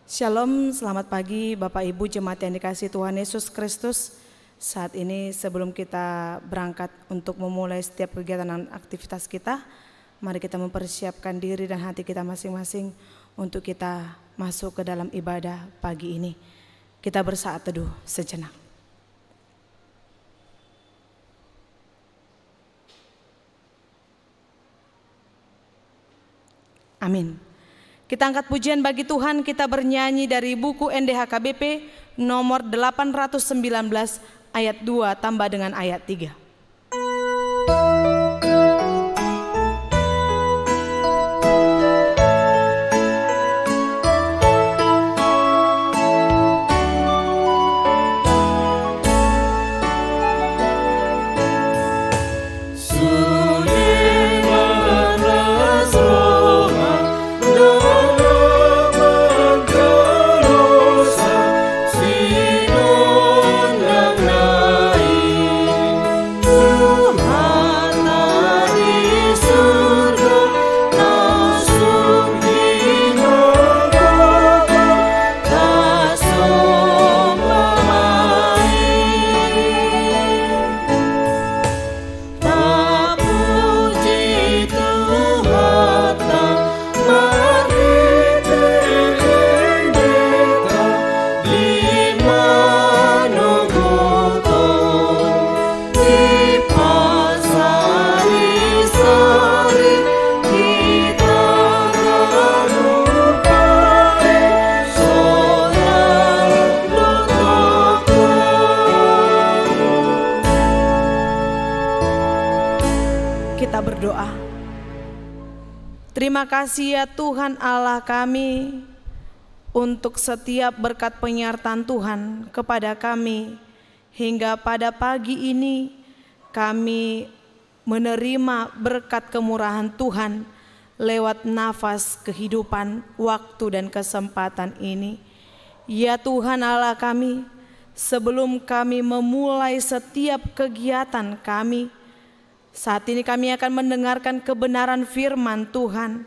Shalom, selamat pagi Bapak Ibu jemaat yang dikasihi Tuhan Yesus Kristus. Saat ini sebelum kita berangkat untuk memulai setiap kegiatan dan aktivitas kita, mari kita mempersiapkan diri dan hati kita masing-masing untuk kita masuk ke dalam ibadah pagi ini. Kita bersaat teduh sejenak. Amin. Kita angkat pujian bagi Tuhan, kita bernyanyi dari buku NDHKBP nomor 819 ayat 2 tambah dengan ayat 3. Terima kasih ya Tuhan Allah kami untuk setiap berkat penyertaan Tuhan kepada kami. Hingga pada pagi ini kami menerima berkat kemurahan Tuhan lewat nafas kehidupan, waktu dan kesempatan ini. Ya Tuhan Allah kami, sebelum kami memulai setiap kegiatan kami, saat ini kami akan mendengarkan kebenaran firman Tuhan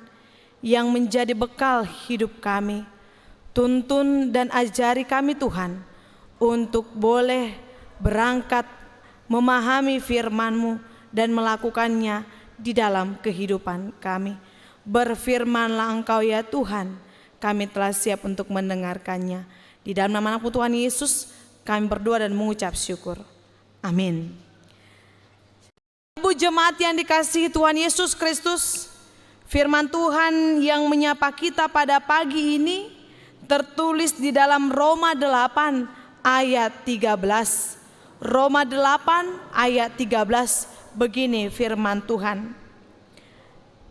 yang menjadi bekal hidup kami. Tuntun dan ajari kami Tuhan untuk boleh berangkat memahami firman-Mu dan melakukannya di dalam kehidupan kami. Berfirmanlah Engkau ya Tuhan, kami telah siap untuk mendengarkannya. Di dalam nama Tuhan Yesus kami berdoa dan mengucap syukur. Amin. Ibu jemaat yang dikasihi Tuhan Yesus Kristus, firman Tuhan yang menyapa kita pada pagi ini tertulis di dalam Roma 8 ayat 13. Roma 8 ayat 13, begini firman Tuhan.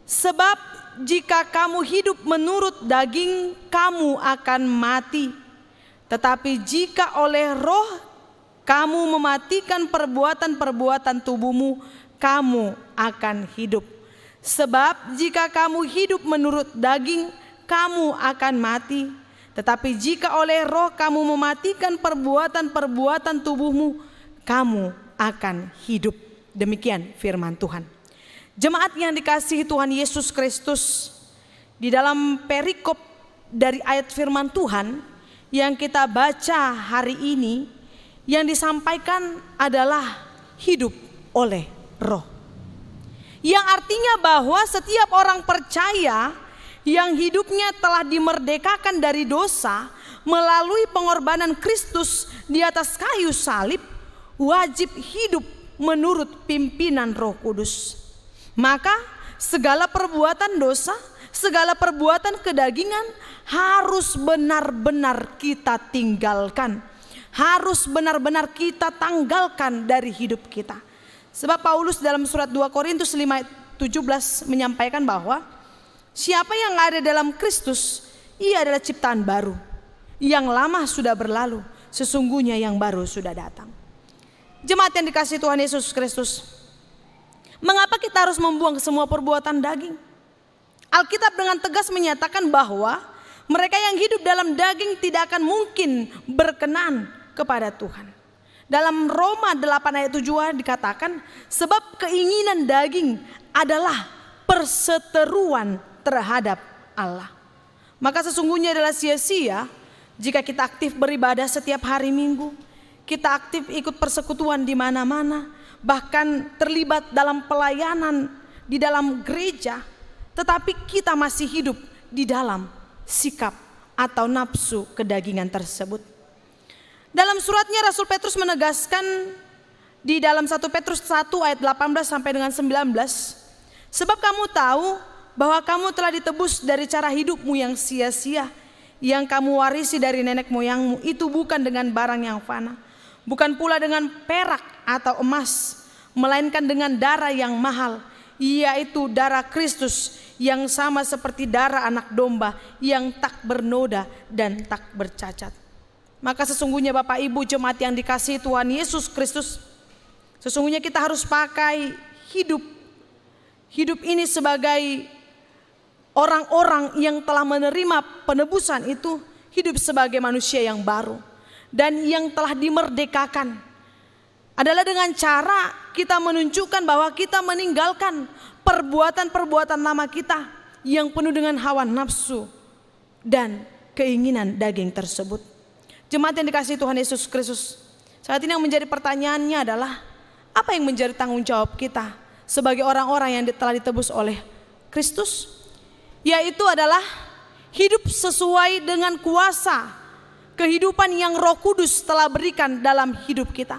Sebab jika kamu hidup menurut daging, kamu akan mati. Tetapi jika oleh roh kamu mematikan perbuatan-perbuatan tubuhmu, kamu akan hidup. Sebab jika kamu hidup menurut daging, kamu akan mati. Tetapi jika oleh roh kamu mematikan perbuatan-perbuatan tubuhmu, kamu akan hidup. Demikian firman Tuhan. Jemaat yang dikasihi Tuhan Yesus Kristus, di dalam perikop dari ayat firman Tuhan yang kita baca hari ini, yang disampaikan adalah hidup oleh roh, yang artinya bahwa setiap orang percaya yang hidupnya telah dimerdekakan dari dosa melalui pengorbanan Kristus di atas kayu salib, wajib hidup menurut pimpinan Roh Kudus. Maka segala perbuatan dosa, segala perbuatan kedagingan harus benar-benar kita tinggalkan, harus benar-benar kita tanggalkan dari hidup kita. Sebab Paulus dalam surat 2 Korintus 5:17 menyampaikan bahwa siapa yang ada dalam Kristus, ia adalah ciptaan baru. Yang lama sudah berlalu, sesungguhnya yang baru sudah datang. Jemaat yang dikasihi Tuhan Yesus Kristus, mengapa kita harus membuang semua perbuatan daging? Alkitab dengan tegas menyatakan bahwa mereka yang hidup dalam daging tidak akan mungkin berkenan kepada Tuhan. Dalam Roma 8 ayat 7 dikatakan, sebab keinginan daging adalah perseteruan terhadap Allah. Maka sesungguhnya adalah sia-sia jika kita aktif beribadah setiap hari Minggu, kita aktif ikut persekutuan di mana-mana, bahkan terlibat dalam pelayanan di dalam gereja, tetapi kita masih hidup di dalam sikap atau nafsu kedagingan tersebut. Dalam suratnya Rasul Petrus menegaskan di dalam 1 Petrus 1 ayat 18 sampai dengan 19, sebab kamu tahu bahwa kamu telah ditebus dari cara hidupmu yang sia-sia, yang kamu warisi dari nenek moyangmu, itu bukan dengan barang yang fana, bukan pula dengan perak atau emas, melainkan dengan darah yang mahal, yaitu darah Kristus, yang sama seperti darah anak domba yang tak bernoda dan tak bercacat. Maka sesungguhnya Bapak Ibu jemaat yang dikasihi Tuhan Yesus Kristus, sesungguhnya kita harus pakai hidup ini sebagai orang-orang yang telah menerima penebusan itu, hidup sebagai manusia yang baru dan yang telah dimerdekakan, adalah dengan cara kita menunjukkan bahwa kita meninggalkan perbuatan-perbuatan lama kita yang penuh dengan hawa nafsu dan keinginan daging tersebut. Jemaat yang dikasihi Tuhan Yesus Kristus, saat ini yang menjadi pertanyaannya adalah, apa yang menjadi tanggung jawab kita sebagai orang-orang yang telah ditebus oleh Kristus? Yaitu adalah hidup sesuai dengan kuasa kehidupan yang Roh Kudus telah berikan dalam hidup kita.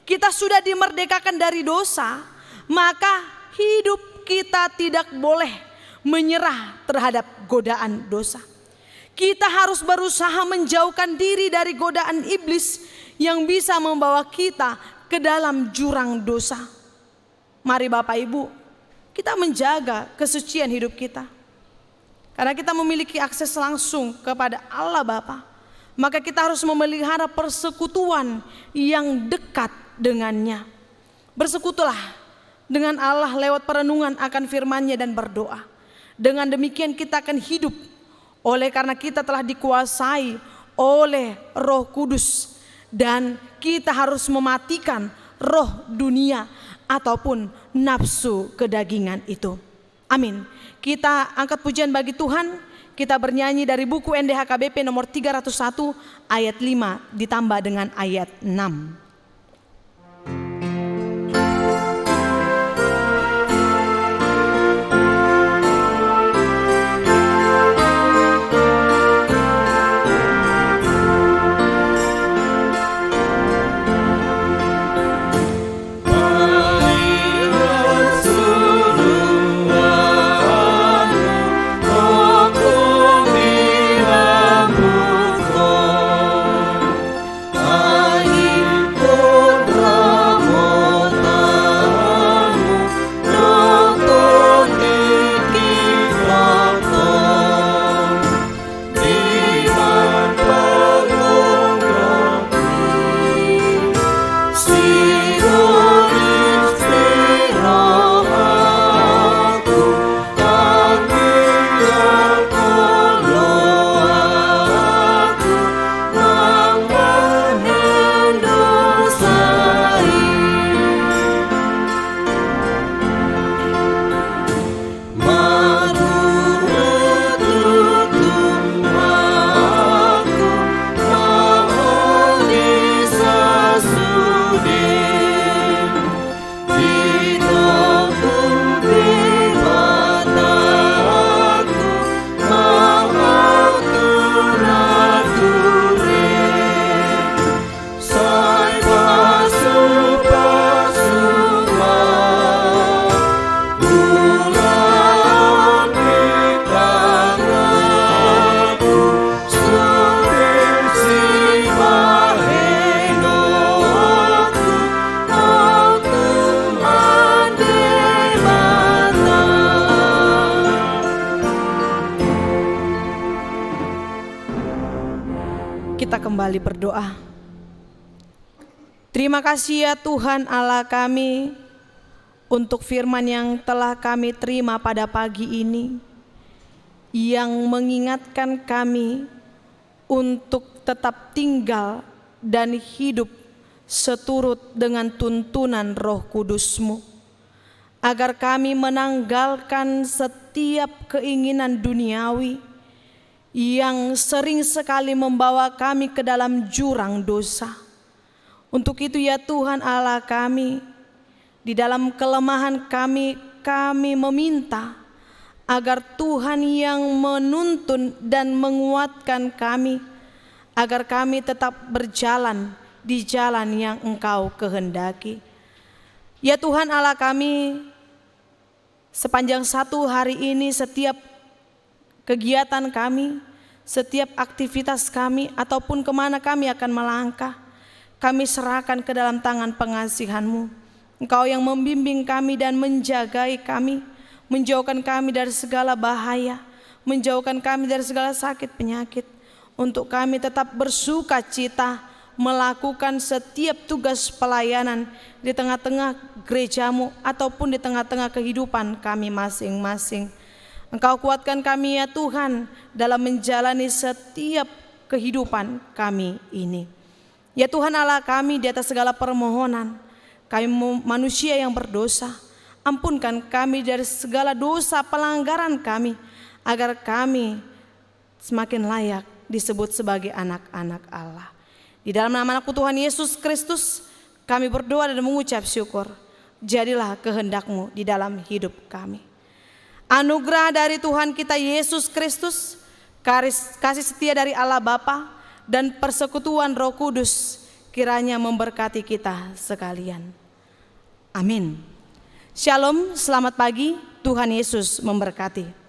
Kita sudah dimerdekakan dari dosa, maka hidup kita tidak boleh menyerah terhadap godaan dosa. Kita harus berusaha menjauhkan diri dari godaan iblis yang bisa membawa kita ke dalam jurang dosa. Mari Bapak Ibu, kita menjaga kesucian hidup kita. Karena kita memiliki akses langsung kepada Allah Bapa, maka kita harus memelihara persekutuan yang dekat dengannya. Bersekutulah dengan Allah lewat perenungan akan firman-Nya dan berdoa. Dengan demikian kita akan hidup oleh karena kita telah dikuasai oleh Roh Kudus, dan kita harus mematikan roh dunia ataupun nafsu kedagingan itu. Amin. Kita angkat pujian bagi Tuhan. Kita bernyanyi dari buku NDHKBP nomor 301 ayat 5 ditambah dengan ayat 6. Kita kembali berdoa. Terima kasih ya Tuhan Allah kami untuk firman yang telah kami terima pada pagi ini, yang mengingatkan kami untuk tetap tinggal dan hidup seturut dengan tuntunan Roh Kudus-Mu, agar kami menanggalkan setiap keinginan duniawi yang sering sekali membawa kami ke dalam jurang dosa. Untuk itu ya Tuhan Allah kami, di dalam kelemahan kami meminta agar Tuhan yang menuntun dan menguatkan kami, agar kami tetap berjalan di jalan yang Engkau kehendaki. Ya Tuhan Allah kami, sepanjang satu hari ini setiap kegiatan kami, setiap aktivitas kami ataupun kemana kami akan melangkah, kami serahkan ke dalam tangan pengasihan-Mu. Engkau yang membimbing kami dan menjagai kami, menjauhkan kami dari segala bahaya, menjauhkan kami dari segala sakit penyakit, untuk kami tetap bersuka cita melakukan setiap tugas pelayanan di tengah-tengah gereja-Mu ataupun di tengah-tengah kehidupan kami masing-masing. Engkau kuatkan kami ya Tuhan dalam menjalani setiap kehidupan kami ini. Ya Tuhan Allah kami, di atas segala permohonan, kami manusia yang berdosa, ampunkan kami dari segala dosa pelanggaran kami, agar kami semakin layak disebut sebagai anak-anak Allah. Di dalam nama Anakmu Tuhan Yesus Kristus, kami berdoa dan mengucap syukur. Jadilah kehendak-Mu di dalam hidup kami. Anugerah dari Tuhan kita Yesus Kristus, kasih setia dari Allah Bapa, dan persekutuan Roh Kudus kiranya memberkati kita sekalian. Amin. Shalom, selamat pagi, Tuhan Yesus memberkati.